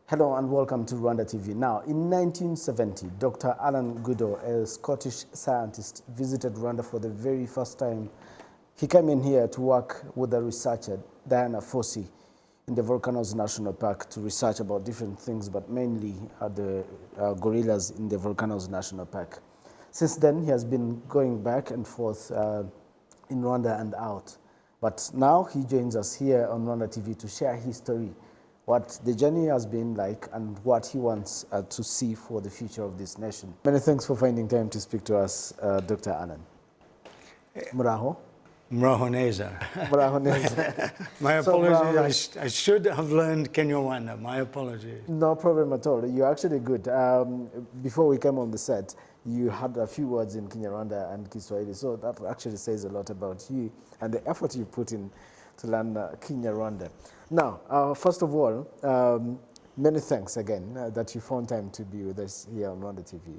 Hello and welcome to RwandaTV. Now, in 1970, Dr. Alan Goodall, a Scottish scientist, visited Rwanda for the very first time. He came in here to work with the researcher, Dian Fossey, in the Volcanoes National Park to research about different things, but mainly the gorillas in the Volcanoes National Park. Since then, he has been going back and forth in Rwanda and out. But now he joins us here on RwandaTV to share his story, what the journey has been like and what he wants to see for the future of this nation. Many thanks for finding time to speak to us, Dr. Alan. Muraho? Muraho neza. Muraho neza. My apologies, I should have learned Kinyarwanda. My apologies. No problem at all. You're actually good. Before we came on the set, you had a few words in Kinyarwanda and Kiswahili, so that actually says a lot about you and the effort you put in to learn Kinyarwanda. Now, first of all, many thanks again that you found time to be with us here on RwandaTV.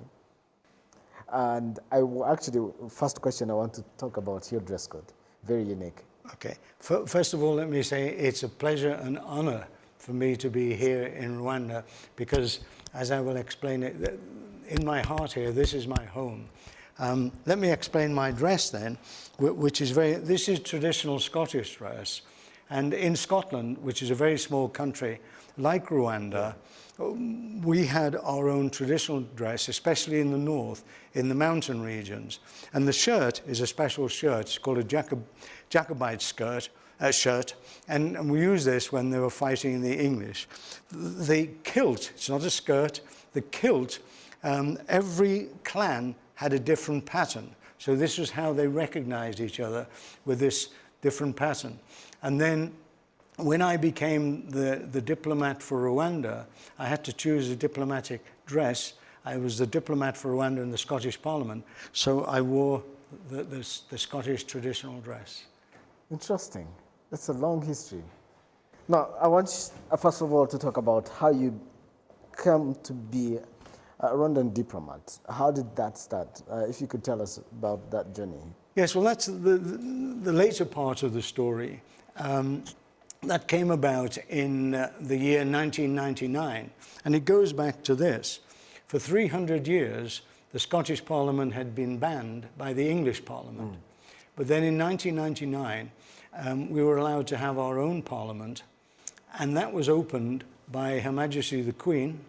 And actually, first question I want to talk about your dress code. Very unique. Okay. First of all, let me say it's a pleasure and honor for me to be here in Rwanda because, as I will explain it, in my heart here, this is my home. Let me explain my dress then, which is this is traditional Scottish dress. And in Scotland, which is a very small country, like Rwanda, we had our own traditional dress, especially in the north, in the mountain regions. And the shirt is a special shirt. It's called a Jacobite shirt. And we use this when they were fighting the English. The kilt, it's not a skirt, the kilt, every clan had a different pattern. So this was how they recognized each other, with this different pattern. And then when I became the diplomat for Rwanda, I had to choose a diplomatic dress. I was the diplomat for Rwanda in the Scottish Parliament, so I wore the Scottish traditional dress. Interesting. That's a long history. Now, I want you, first of all, to talk about how you come to be a Rwandan diplomat. How did that start? If you could tell us about that journey. Yes, well, that's the later part of the story. That came about in the year 1999, and it goes back to this. For 300 years, the Scottish Parliament had been banned by the English Parliament. But then in 1999, we were allowed to have our own Parliament, and that was opened by Her Majesty the Queen,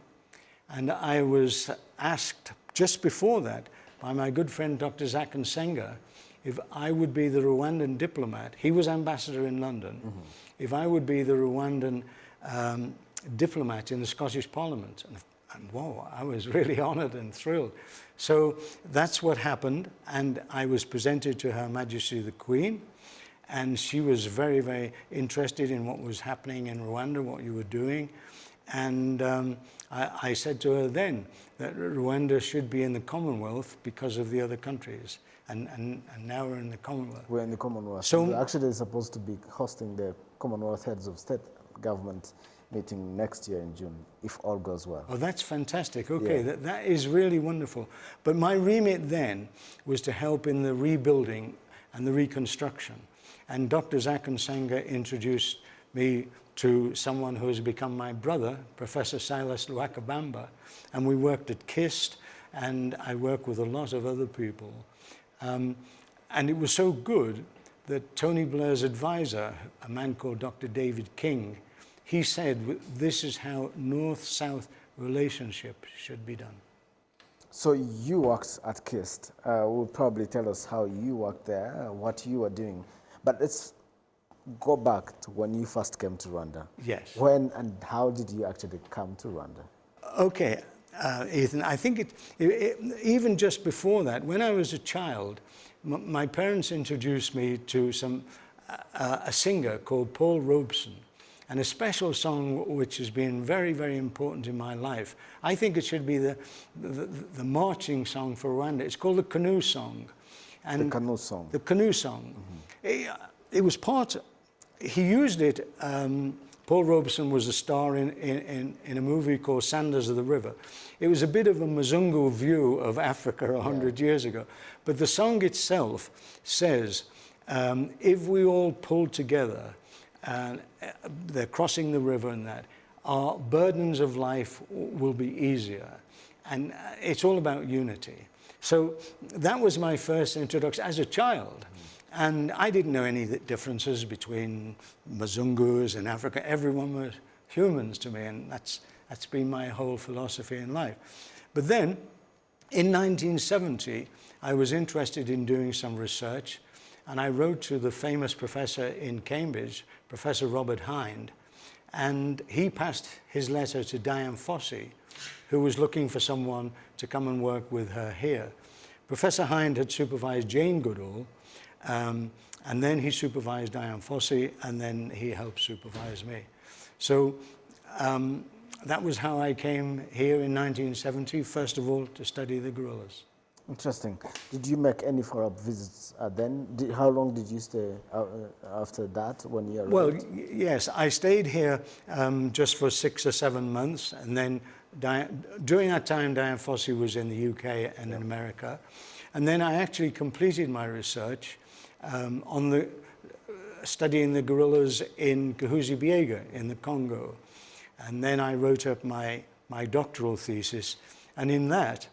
and I was asked just before that by my good friend Dr. Zakan Senga if I would be the Rwandan diplomat. He was ambassador in London. If I would be the Rwandan diplomat in the Scottish Parliament. And whoa, I was really honored and thrilled. So that's what happened, and I was presented to Her Majesty the Queen, and she was very, very interested in what was happening in Rwanda, what you were doing. And I said to her then that Rwanda should be in the Commonwealth because of the other countries. And now we're in the Commonwealth. We're in the Commonwealth. So we're actually supposed to be hosting the Commonwealth Heads of State Government meeting next year in June, if all goes well. Oh, that's fantastic. Okay, Yeah. that is really wonderful. But my remit then was to help in the rebuilding and the reconstruction. And Dr. Zakan Senga introduced me to someone who has become my brother, Professor Silas Lwakabamba, and we worked at KIST, and I work with a lot of other people. And it was so good that Tony Blair's advisor, a man called Dr. David King, he said, this is how North-South relationship should be done. So you worked at KIST. Will probably tell us how you worked there, what you were doing. But let's go back to when you first came to Rwanda. Yes. When and how did you actually come to Rwanda? Okay, Ethan, I think even just before that, when I was a child, my parents introduced me to a singer called Paul Robeson, and a special song which has been very, very important in my life. I think it should be the marching song for Rwanda. It's called the Canoe Song. And the Canoe Song. The Canoe Song. It was he used it, Paul Robeson was a star in a movie called Sanders of the River. It was a bit of a Mzungu view of Africa 100 years ago. But the song itself says, if we all pull together, they're crossing the river and that, our burdens of life will be easier. And it's all about unity. So that was my first introduction as a child. And I didn't know any differences between Mazungus and Africa. Everyone was humans to me, and that's been my whole philosophy in life. But then, in 1970, I was interested in doing some research, and I wrote to the famous professor in Cambridge, Professor Robert Hind, and he passed his letter to Dian Fossey, who was looking for someone to come and work with her here. Professor Hind had supervised Jane Goodall, and then he supervised Dian Fossey, and then he helped supervise me. So that was how I came here in 1970, first of all, to study the gorillas. Interesting. Did you make any follow-up visits then? How long did you stay after that when you arrived? Well, yes, I stayed here just for 6 or 7 months, and then during that time, Dian Fossey was in the UK and in America. And then I actually completed my research on studying the gorillas in Kahuzi-Biega in the Congo. And then I wrote up my doctoral thesis, and in that,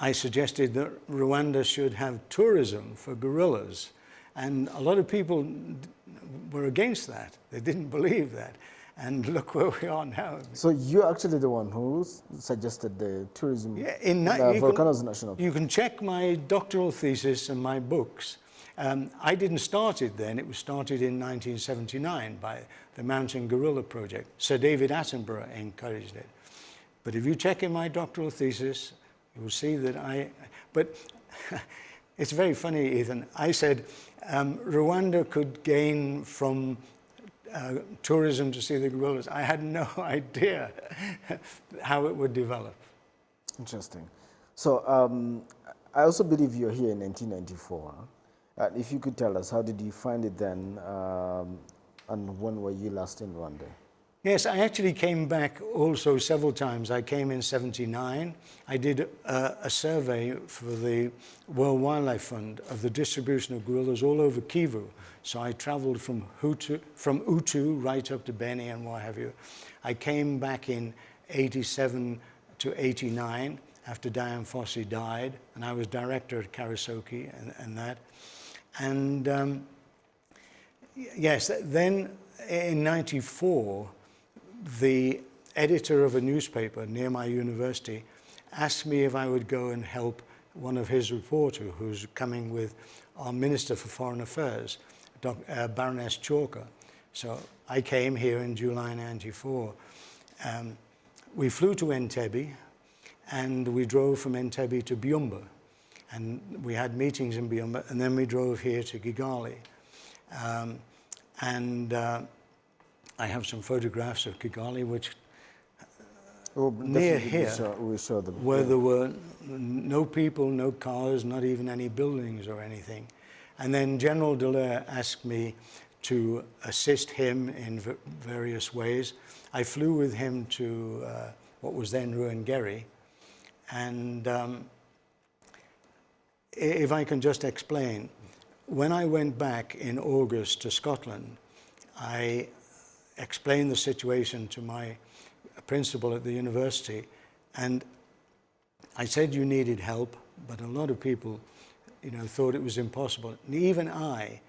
I suggested that Rwanda should have tourism for gorillas. And a lot of people were against that. They didn't believe that. And look where we are now. So you're actually the one who suggested the tourism, Volcanoes National Park. You can check my doctoral thesis and my books. I didn't start it then. It was started in 1979 by the Mountain Gorilla Project. Sir David Attenborough encouraged it. But if you check in my doctoral thesis, you will see that but it's very funny, Ethan. I said Rwanda could gain from tourism to see the gorillas. I had no idea how it would develop. Interesting. So I also believe you're here in 1994. If you could tell us, how did you find it then, and when were you last in Rwanda? Yes, I actually came back also several times. I came in '79. I did a survey for the World Wildlife Fund of the distribution of gorillas all over Kivu. So I traveled from Utu right up to Beni and what have you. I came back in '87 to '89 after Dian Fossey died, and I was director at Karisoke and that. And yes, then in '94, the editor of a newspaper near my university asked me if I would go and help one of his reporters who's coming with our Minister for Foreign Affairs, Baroness Chalker. So I came here in July '94. We flew to Entebbe, and we drove from Entebbe to Byumba. And we had meetings in Byumba, and then we drove here to Kigali. I have some photographs of Kigali, which near here, we'll show them. Where there were no people, no cars, not even any buildings or anything. And then General Dallaire asked me to assist him in various ways. I flew with him to what was then Ruhengeri. And if I can just explain, when I went back in August to Scotland, I explained the situation to my principal at the university, and I said you needed help, but a lot of people, thought it was impossible. And even I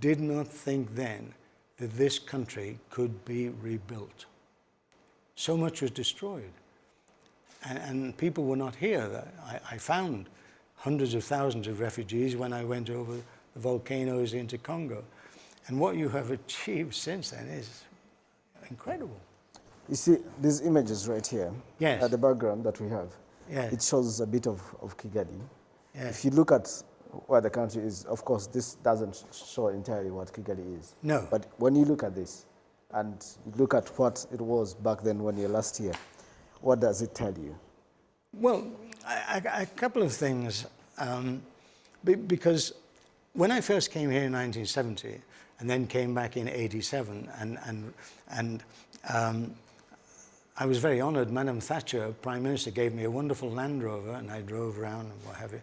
did not think then that this country could be rebuilt. So much was destroyed, and people were not here. I found hundreds of thousands of refugees when I went over the volcanoes into Congo. And what you have achieved since then is incredible. You see these images right here, yes, at the background that we have, yes, it shows a bit of Kigali. yes. If you look at where the country is, of course, this doesn't show entirely what Kigali is. No. But when you look at this, and you look at what it was back then when you were last here, what does it tell you? Well, a couple of things, because when I first came here in 1970, and then came back in '87, and I was very honored. Madam Thatcher, Prime Minister, gave me a wonderful Land Rover, and I drove around and what have you.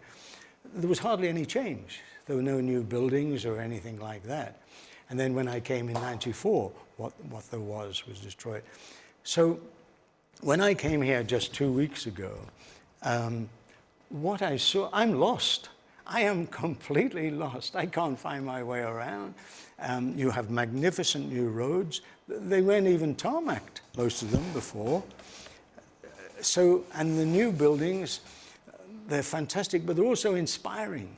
There was hardly any change. There were no new buildings or anything like that. And then when I came in '94, what there was destroyed. So when I came here just 2 weeks ago, what I saw, I'm lost. I am completely lost. I can't find my way around. You have magnificent new roads. They weren't even tarmacked, most of them, before. So, and the new buildings, they're fantastic, but they're also inspiring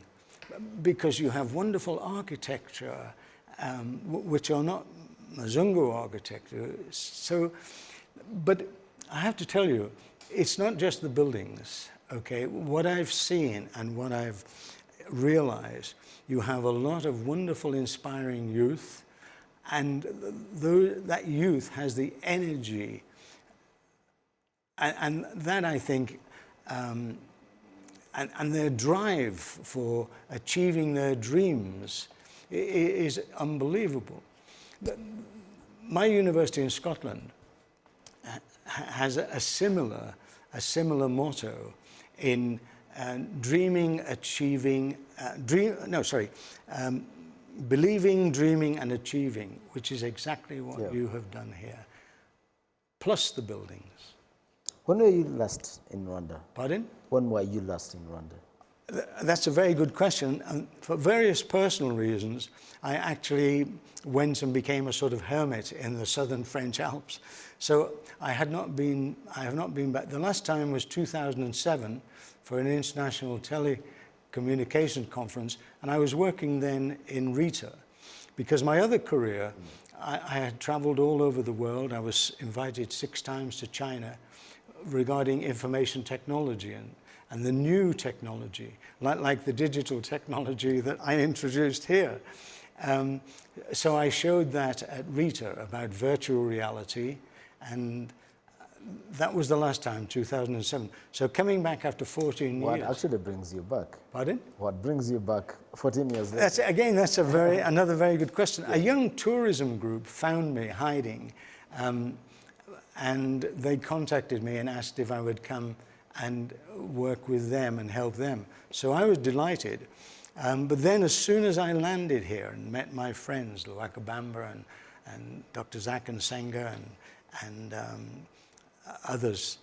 because you have wonderful architecture, which are not Mazungu architecture. So, but I have to tell you, it's not just the buildings, okay? What I've seen and what I've realized, you have a lot of wonderful, inspiring youth, and that youth has the energy, and that I think, and their drive for achieving their dreams is unbelievable. My university in Scotland has a similar motto in dreaming, achieving, believing, dreaming, and achieving, which is exactly what you have done here, plus the buildings. When were you last in Rwanda? Pardon? When were you last in Rwanda? That's a very good question. And for various personal reasons, I actually went and became a sort of hermit in the southern French Alps. So I have not been back. The last time was 2007 for an international telecommunications conference, and I was working then in Rita, because my other career, I had traveled all over the world. I was invited 6 times to China regarding information technology and the new technology, like the digital technology that I introduced here. So I showed that at Rita about virtual reality, and that was the last time, 2007. So coming back after 14 years. What actually brings you back? Pardon? What brings you back 14 years later? That's another very good question. A young tourism group found me hiding, and they contacted me and asked if I would come and work with them and help them. So I was delighted. But then as soon as I landed here and met my friends, Luaka Bamba and Dr. Zach and Senga and others,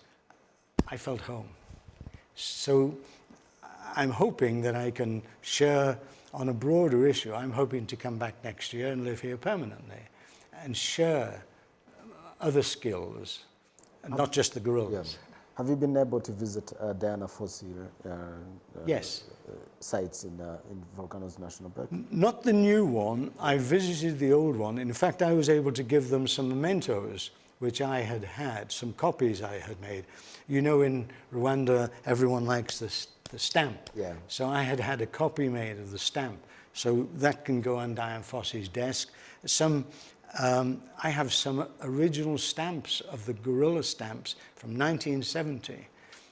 I felt home. So I'm hoping that I can share on a broader issue. I'm hoping to come back next year and live here permanently and share other skills, and not just the gorillas. Yeah. Have you been able to visit Dian Fossey yes. sites in Volcanoes National Park? Not the new one. I visited the old one. In fact, I was able to give them some mementos, which I had, some copies I had made. You know, in Rwanda, everyone likes the stamp. Yeah. So I had a copy made of the stamp. So that can go on Dian Fossey's desk. I have some original stamps of the gorilla stamps from 1970,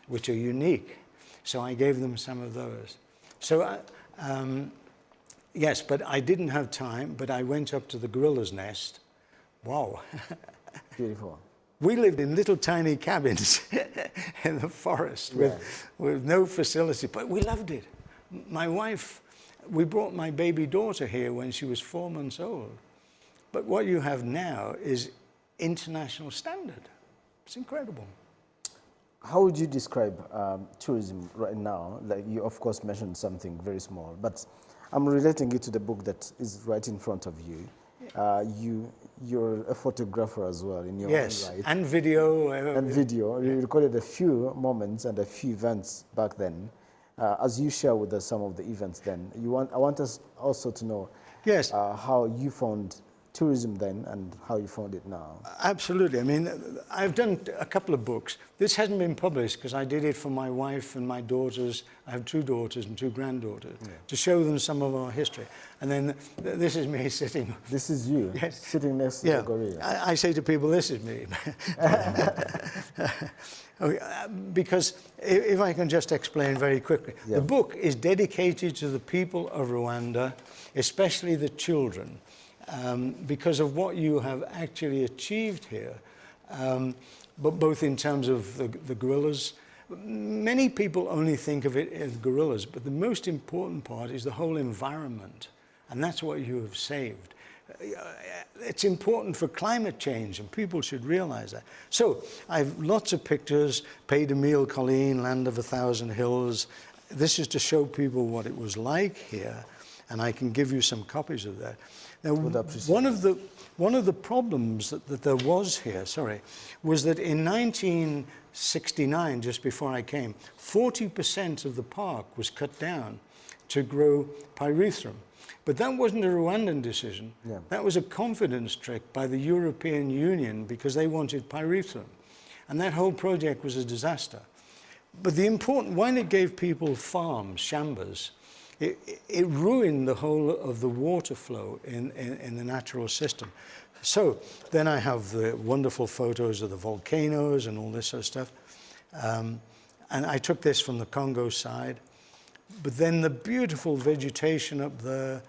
which are unique. So I gave them some of those. So, yes, but I didn't have time, but I went up to the gorilla's nest. Wow. Beautiful. We lived in little tiny cabins in the forest with no facility, but we loved it. My wife, we brought my baby daughter here when she was 4 months old. But what you have now is international standard. It's incredible. How would you describe tourism right now? Like you, of course, mentioned something very small, but I'm relating it to the book that is right in front of you. You're a photographer as well in your own right. And video. And video. You recorded a few moments and a few events back then. As you share with us some of the events then, I want us also to know how you found tourism then and how you found it now. Absolutely. I mean, I've done a couple of books. This hasn't been published because I did it for my wife and my daughters. I have 2 daughters and 2 granddaughters to show them some of our history. And then this is me sitting. This is you sitting next to the gorilla. I say to people, this is me. Because if I can just explain very quickly, the book is dedicated to the people of Rwanda, especially the children. Because of what you have actually achieved here, but both in terms of the gorillas. Many people only think of it as gorillas, but the most important part is the whole environment, and that's what you have saved. It's important for climate change, and people should realize that. So I have lots of pictures, Pays de Mille Collines, Land of a Thousand Hills. This is to show people what it was like here, and I can give you some copies of that. Now, one of the problems that there was here, was that in 1969, just before I came, 40% of the park was cut down to grow pyrethrum. But that wasn't a Rwandan decision. Yeah. That was a confidence trick by the European Union because they wanted pyrethrum. And that whole project was a disaster. But while it gave people farms, shambas, it ruined the whole of the water flow in the natural system. So then I have the wonderful photos of the volcanoes and all this sort of stuff. And I took this from the Congo side. But then the beautiful vegetation up there.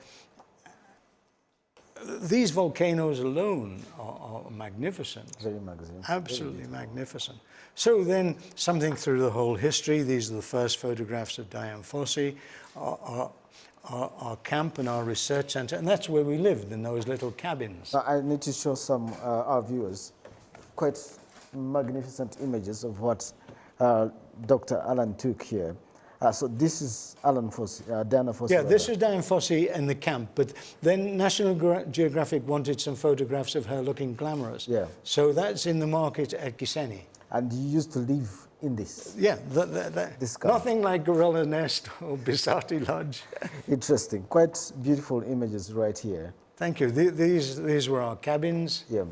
These volcanoes alone are magnificent. Very magnificent. Absolutely magnificent. So then something through the whole history. These are the first photographs of Dian Fossey, our camp and our research centre. And that's where we lived, in those little cabins. I need to show some our viewers quite magnificent images of what Dr. Alan took here. So this is Alan Fossey, Dian Fossey. Yeah, this is Dian Fossey in the camp, but then National Geographic wanted some photographs of her looking glamorous. Yeah. So that's in the market at Gisenyi. And you used to live in this? Yeah, This car. nothing like Gorilla Nest or Bisati Lodge. Interesting. Quite beautiful images right here. Thank you. These were our cabins. Yeah.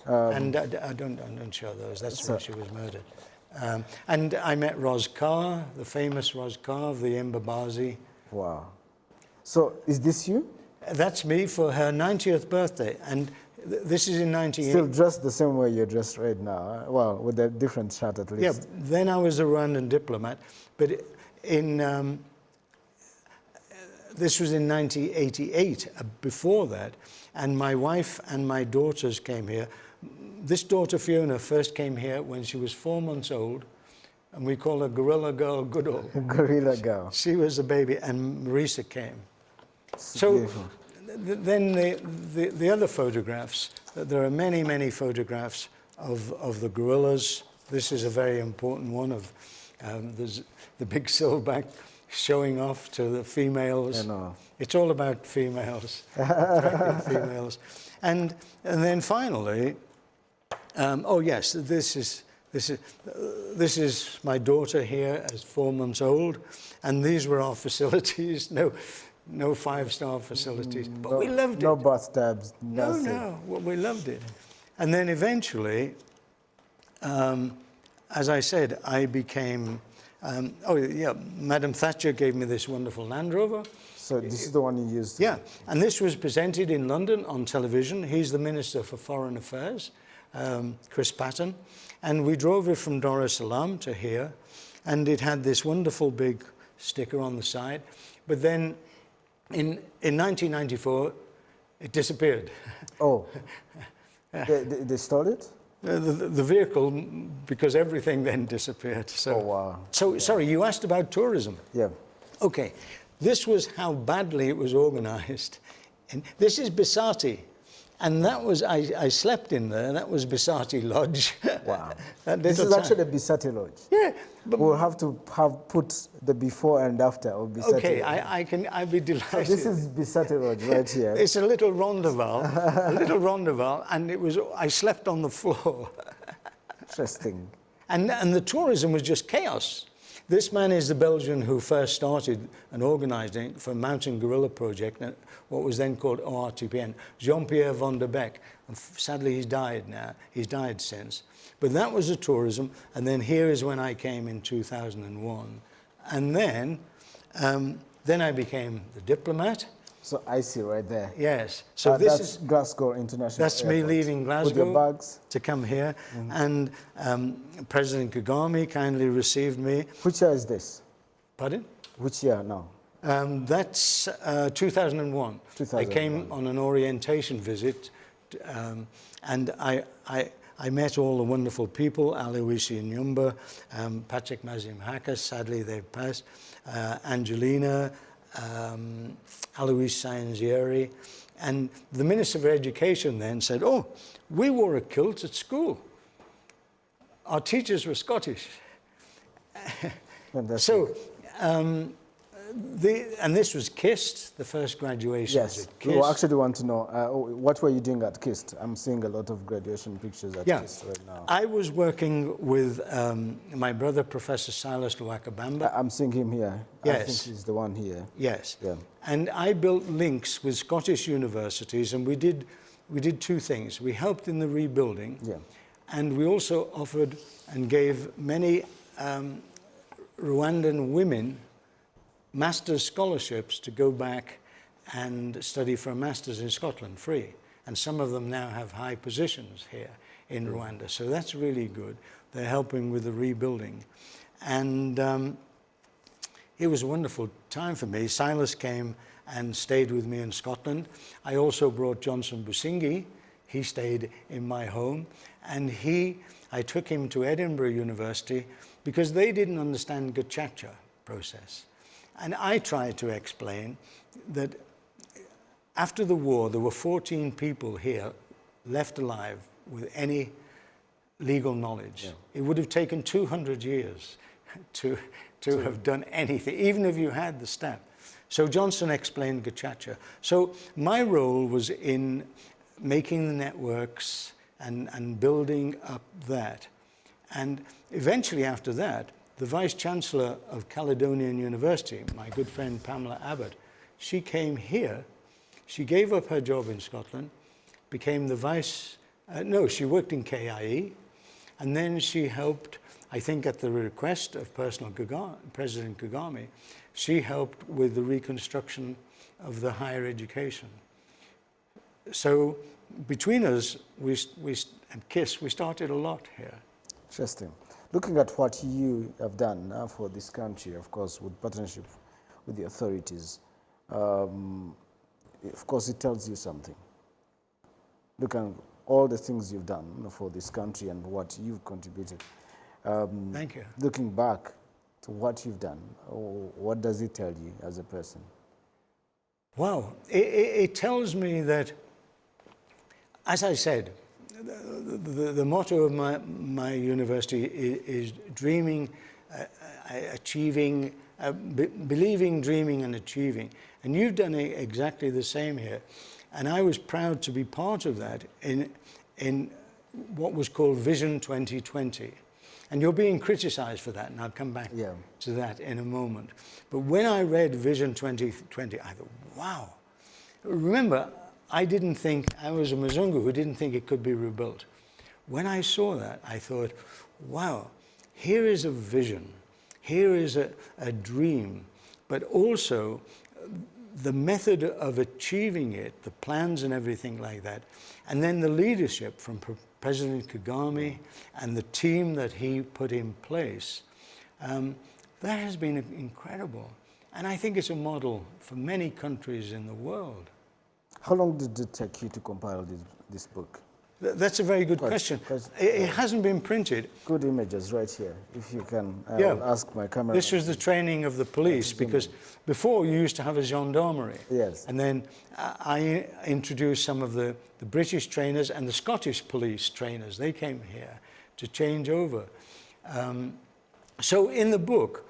And I don't show those. That's where she was murdered. And I met Ros Carr, the famous Ros Carr of the Mbabazi. Wow. So is this you? That's me for her 90th birthday. And this is in 98. Still dressed the same way you're dressed right now. Well, with a different shirt at least. Yeah, then I was a Rwandan diplomat. But this was in 1988, before that. And my wife and my daughters came here. This daughter, Fiona, first came here when she was 4 months old, and we call her Gorilla Girl Goodall. Gorilla Girl. She was a baby, and Marisa came. So beautiful. Then the other photographs, there are many, many photographs of the gorillas. This is a very important one of there's the big silverback showing off to the females. I know. It's all about females, attractive females. And then finally, oh yes, this is my daughter here as 4 months old, and these were our facilities. No five-star facilities, but we loved it. No bathtubs. No, we loved it. And then eventually, as I said, I became. Madam Thatcher gave me this wonderful Land Rover. So this is the one you used? Yeah, and this was presented in London on television. He's the Minister for Foreign Affairs, Chris Patten. And we drove it from Dar es Salaam to here, and it had this wonderful big sticker on the side. But then in 1994, it disappeared. Oh, they stole it? The vehicle, because everything then disappeared. So, oh, wow. So, sorry, you asked about tourism. Yeah. Okay, this was how badly it was organized. And this is Bisati. And that was, I slept in there, and that was Bisati Lodge. Wow. This is actually the Bisati Lodge. Yeah. But we'll have to put the before and after of Bisati. Okay, I'd be delighted. So this is Bisati Lodge right here. It's a little rondavel, and I slept on the floor. Interesting. And the tourism was just chaos. This man is the Belgian who first started and organized it for Mountain Gorilla Project, what was then called ORTPN, Jean-Pierre van der Beek. And sadly, he's died now. He's died since. But that was the tourism, and then here is when I came in 2001. And then I became the diplomat. So I see right there. Yes. So this is Glasgow International That's Airport. me leaving Glasgow with your bags to come here. Mm-hmm. And President Kagame kindly received me. Which year is this? Pardon? Which year now? That's 2001. I came on an orientation visit, and I met all the wonderful people, Aloisi Nyumba, Patrick Mazimhaka, sadly they've passed, Angelina, Alois Sainzieri, And the Minister for Education then said, oh, we wore a kilt at school. Our teachers were Scottish. So, and this was KIST, the first graduation. Yes, we actually want to know, what were you doing at KIST? I'm seeing a lot of graduation pictures at KIST right now. I was working with my brother, Professor Silas Luakabamba. I'm seeing him here. Yes. I think he's the one here. Yes. Yeah. And I built links with Scottish universities, and we did two things. We helped in the rebuilding, and we also offered and gave many Rwandan women master's scholarships to go back and study for a master's in Scotland, free. And some of them now have high positions here in Rwanda. So that's really good. They're helping with the rebuilding. And it was a wonderful time for me. Silas came and stayed with me in Scotland. I also brought Johnson Busingi. He stayed in my home. And I took him to Edinburgh University because they didn't understand Gacaca process. And I tried to explain that after the war, there were 14 people here left alive with any legal knowledge. Yeah. It would have taken 200 years to have done anything, even if you had the stamp. So Johnson explained Gacaca. So my role was in making the networks and building up that. And eventually after that, the Vice-Chancellor of Caledonian University, my good friend Pamela Abbott, she came here, she gave up her job in Scotland, became the she worked in KIE, and then she helped, I think at the request of President Kagame, she helped with the reconstruction of the higher education. So between us, and KISS, we started a lot here. Interesting. Looking at what you have done now for this country, of course, with partnership with the authorities, of course, it tells you something. Look at all the things you've done for this country and what you've contributed. Thank you. Looking back to what you've done, what does it tell you as a person? Wow. It tells me that, as I said, the motto of my university is dreaming, achieving, believing, dreaming, and achieving. And you've done exactly the same here. And I was proud to be part of that in what was called Vision 2020. And you're being criticized for that, and I'll come back to that in a moment. But when I read Vision 2020, I thought, wow. Remember, I didn't think, I was a Mzungu who didn't think it could be rebuilt. When I saw that, I thought, wow, here is a vision, here is a dream, but also the method of achieving it, the plans and everything like that, and then the leadership from President Kagame and the team that he put in place, that has been incredible. And I think it's a model for many countries in the world. How long did it take you to compile this book? That's a very good question. It hasn't been printed. Good images right here. If you can, I'll ask my camera. This was the training of the police, because before you used to have a gendarmerie. Yes. And then I introduced some of the British trainers and the Scottish police trainers. They came here to change over. So in the book,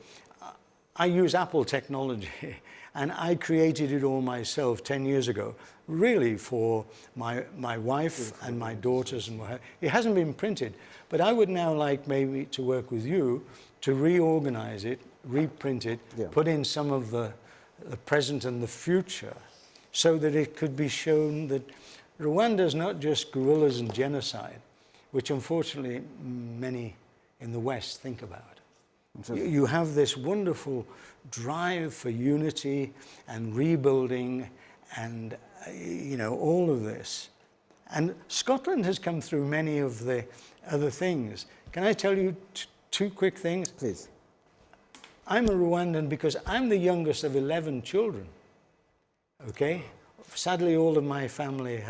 I use Apple technology, and I created it all myself 10 years ago, really for my wife and my daughters and what have you. It hasn't been printed, but I would now like maybe to work with you to reorganize it, reprint it, put in some of the present and the future, so that it could be shown that Rwanda is not just guerrillas and genocide, which unfortunately many in the West think about. You have this wonderful drive for unity and rebuilding and, you know, all of this. And Scotland has come through many of the other things. Can I tell you two quick things? Please. I'm a Rwandan because I'm the youngest of 11 children, okay? Sadly, all of my family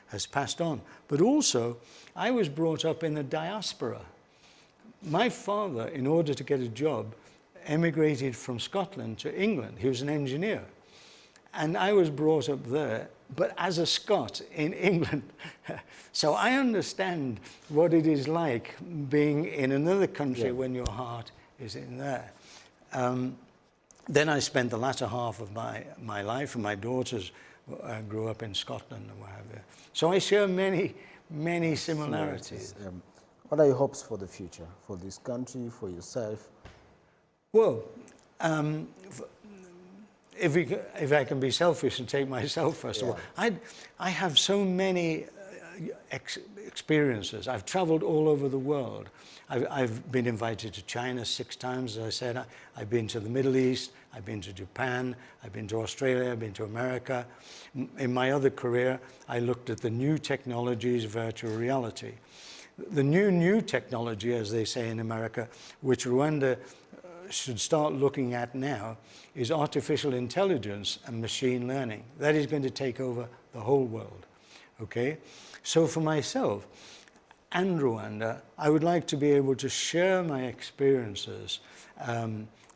has passed on. But also, I was brought up in the diaspora. My father, in order to get a job, emigrated from Scotland to England. He was an engineer. And I was brought up there but as a Scot in England. So I understand what it is like being in another country when your heart is in there. Then I spent the latter half of my life, and my daughters grew up in Scotland and what have you. So I share many similarities. What are your hopes for the future, for this country, for yourself? Well, if I can be selfish and take myself first of all, I have so many experiences. I've traveled all over the world. I've been invited to China 6 times, as I said. I've been to the Middle East, I've been to Japan, I've been to Australia, I've been to America. In my other career, I looked at the new technologies, virtual reality. The new technology, as they say in America, which Rwanda should start looking at now, is artificial intelligence and machine learning. That is going to take over the whole world, okay? So for myself and Rwanda, I would like to be able to share my experiences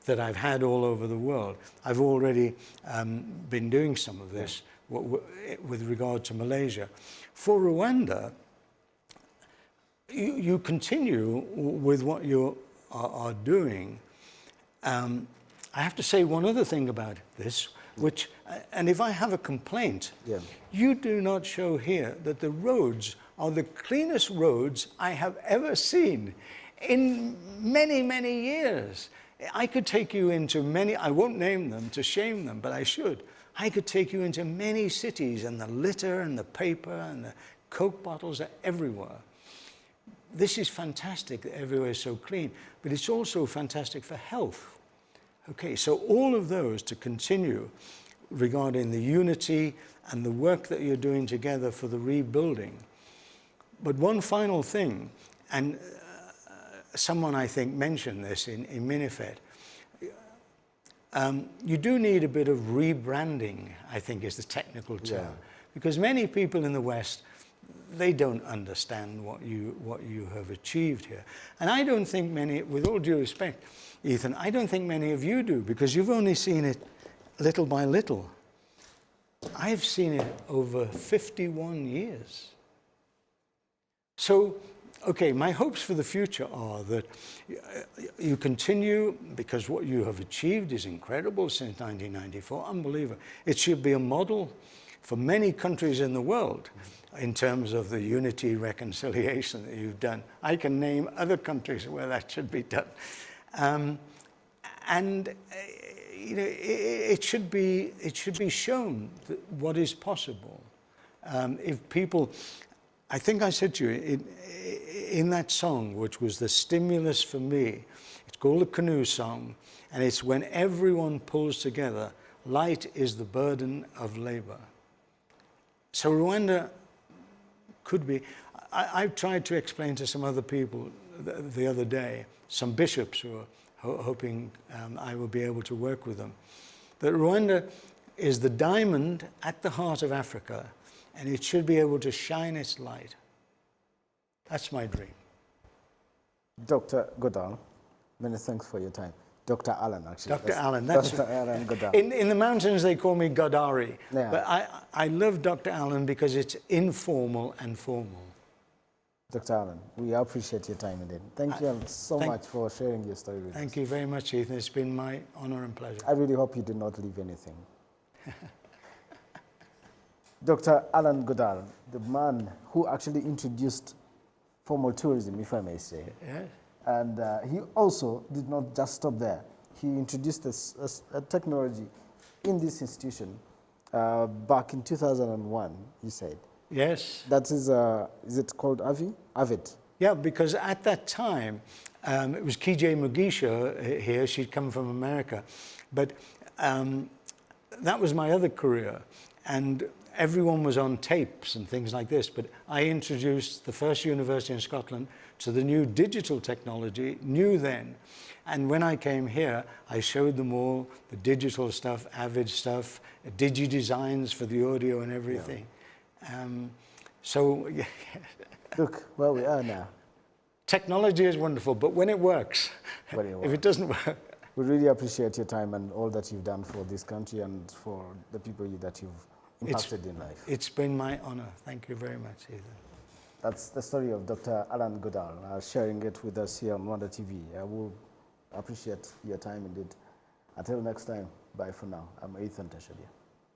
that I've had all over the world. I've already been doing some of this with regard to Malaysia. For Rwanda, you continue with what you are doing. I have to say one other thing about this, which, and if I have a complaint, you do not show here that the roads are the cleanest roads I have ever seen in many years. I could take you into many, I won't name them to shame them, but I should. I could take you into many cities, and the litter and the paper and the Coke bottles are everywhere. This is fantastic that everywhere is so clean, but it's also fantastic for health. Okay, so all of those to continue regarding the unity and the work that you're doing together for the rebuilding. But one final thing, and someone I think mentioned this in Minifet, you do need a bit of rebranding, I think is the technical term, because many people in the West, they don't understand what you have achieved here. And I don't think many, with all due respect, Ethan, I don't think many of you do, because you've only seen it little by little. I've seen it over 51 years. So, okay, my hopes for the future are that you continue, because what you have achieved is incredible since 1994, unbelievable. It should be a model for many countries in the world in terms of the unity, reconciliation that you've done. I can name other countries where that should be done. You know, it should be shown what is possible. If people, I think I said to you in that song, which was the stimulus for me, it's called the Canoe Song, and it's when everyone pulls together, light is the burden of labor. So Rwanda could be, I've tried to explain to some other people the other day, some bishops who are hoping I will be able to work with them, that Rwanda is the diamond at the heart of Africa, and it should be able to shine its light. That's my dream. Dr. Goodall, many thanks for your time. Dr. Alan, actually. Dr. Alan, that's Dr. Alan Goodall. In the mountains, they call me Godari. Yeah. But I love Dr. Alan because it's informal and formal. Dr. Alan, we appreciate your time indeed. Thank you so much for sharing your story with us. Thank you very much, Ethan. It's been my honor and pleasure. I really hope you did not leave anything. Dr. Alan Goodall, the man who actually introduced formal tourism, if I may say. Yes. And he also did not just stop there. He introduced a technology in this institution back in 2001, you said. Yes. That is it called AVID? Yeah, because at that time, it was KJ Mugisha here. She'd come from America. But that was my other career. And everyone was on tapes and things like this. But I introduced the first university in Scotland to the new digital technology, new then. And when I came here, I showed them all the digital stuff, AVID stuff, digi-designs for the audio and everything. Yeah. Look where we are now. Technology is wonderful, but when it works, if it doesn't work. We really appreciate your time and all that you've done for this country and for the people that you've impacted in life. It's been my honor. Thank you very much, Ethan. That's the story of Dr. Alan Goodall, sharing it with us here on RwandaTV. I will appreciate your time indeed. Until next time, bye for now. I'm Ethan Tashadia.